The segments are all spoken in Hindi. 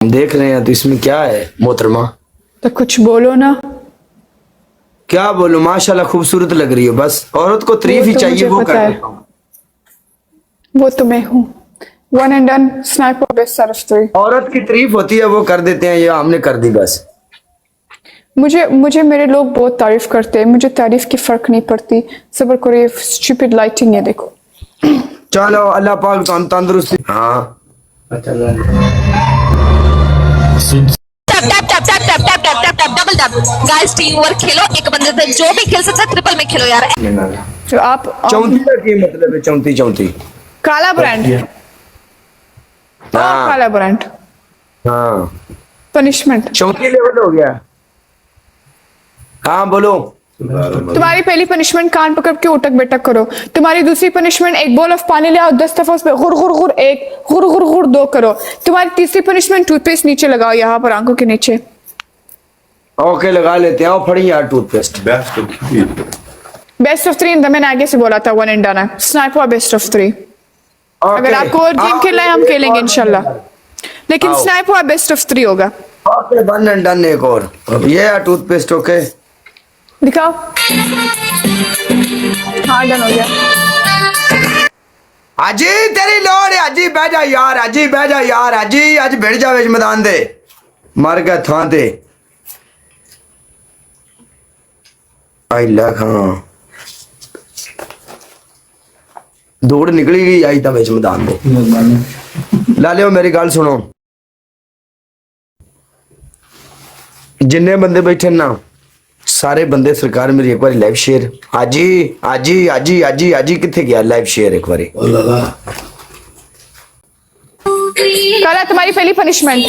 देख रहे हैं तो इसमें क्या है मोहतरमा? तो कुछ बोलो ना। क्या बोलूं, माशाल्लाह खूबसूरत लग रही हो, बस औरत को तारीफ ही तो चाहिए, मुझे वो पता कर है। देता हूं। वो तो मैं हूँ। One and done, sniper best out of 3। औरत की तारीफ होती है, वो कर देते हैं, ये हमने कर दी बस। मुझे मुझे मेरे लोग बहुत तारीफ करते हैं, मुझे तारीफ की फर्क नहीं पड़ती। सबर करो, ये स्टूपिड लाइटिंग है देखो। चलो अल्लाह पाक तो तंदुरुस्ती। हाँ tap tap tap tap tap tap tap tap double tap. Guys team work खेलो, एक बंदे से जो भी खेल सकता है ट्रिपल में खेलो यार। तो आप चौंती का की मतलब है? चौंती चौंती काला ब्रांड। हाँ काला ब्रांड हाँ, पनिशमेंट। चौंती लेवल हो गया। हाँ बोलो। तुम्हारी पहली पनिशमेंट कान पकड़ के उठक बैठक करो। तुम्हारी दूसरी पनिशमेंट एक बोल ऑफ पानी ले आओ, 10 दफा उस पे गुर गुर गुर, एक गुर गुर गुर 2 करो। तुम्हारी तीसरी पनिशमेंट टूथपेस्ट नीचे लगाओ, यहाँ पर आंखों के नीचे। ओके लगा लेते हैं। आओ फड़ी यार टूथपेस्ट। बेस्ट ऑफ 3 मैंने आगे से बोला था, वन एंड डन है। Sniper best of 3। अगर आपको और गेम खेलना है हम खेलेंगे इंशाल्लाह, लेकिन आओ। स्नाइपर बेस्ट ऑफ 3 होगा। Okay one and done. एक और ये है टूथपेस्ट। ओके दिखाओ। हाँ डन हो गया। अजी तेरी लोड़ है, अजी बह जा यार, अजी बह जा यार, अजी अज भिड़ जावे मैदान दे, मर गया थां ते। आई लख हाँ दौड़ निकली गई आई तो विच मैदान दे। ला लियो मेरी गल सुनो, जिन्ने बंदे बैठे ना सारे बंदे सरकार मेरी एक बार लाइव शेयर। आजी आजी आजी आजी आजी किथे गया लाइव शेयर एक बारी। काला तुम्हारी पहली पनिशमेंट,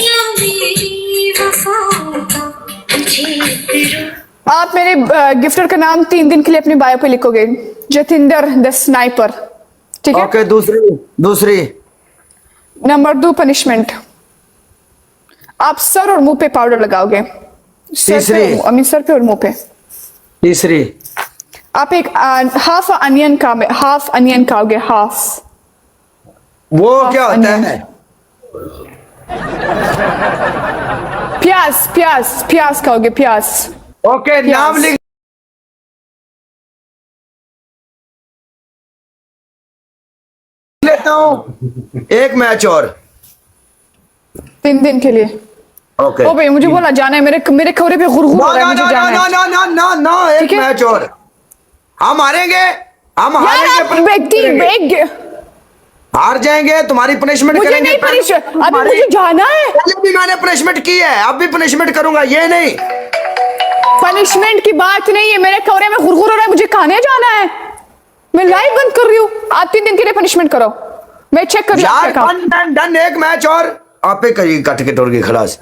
आप मेरे गिफ्टर का नाम 3 दिन के लिए अपनी बायो पे लिखोगे, जतिंदर द स्नाइपर। ठीक है। ओके दूसरी नंबर 2 पनिशमेंट, आप सर और मुंह पे पाउडर लगाओगे। सर पे और मुंह पे। तीसरी आप एक हाफ अनियन खाओगे। हाफ वो क्या होता onion। है? प्याज खाओगे, प्याज। ओके नाम लिख लेता हूँ। एक मैच और 3 दिन के लिए। ओके। ओ भाई मुझे बोला जाना है, मेरे खौरे पे गुरगुर हो रहा है, मुझे जाना है। ना एक ठीक है? मैच और हम हारेंगे, हम यार हारेंगे, आप व्यक्ति हार जाएंगे, तुम्हारी पनिशमेंट मुझे करेंगे। नहीं पनिशमेंट, अभी मुझे जाना है। पहले भी मैंने पनिशमेंट की है, अब भी पनिशमेंट करूंगा, ये नहीं। पनिशमेंट की बात नहीं है, मेरे खौरे में गुरगुर हो रहा है, मुझे खाने जाना है। मैं लाइव बंद कर रही हूँ, आप 3 दिन के लिए पनिशमेंट करो, मैं चेक कर यार डन एक मैच और आपे करी कट के तोड़ के खलास।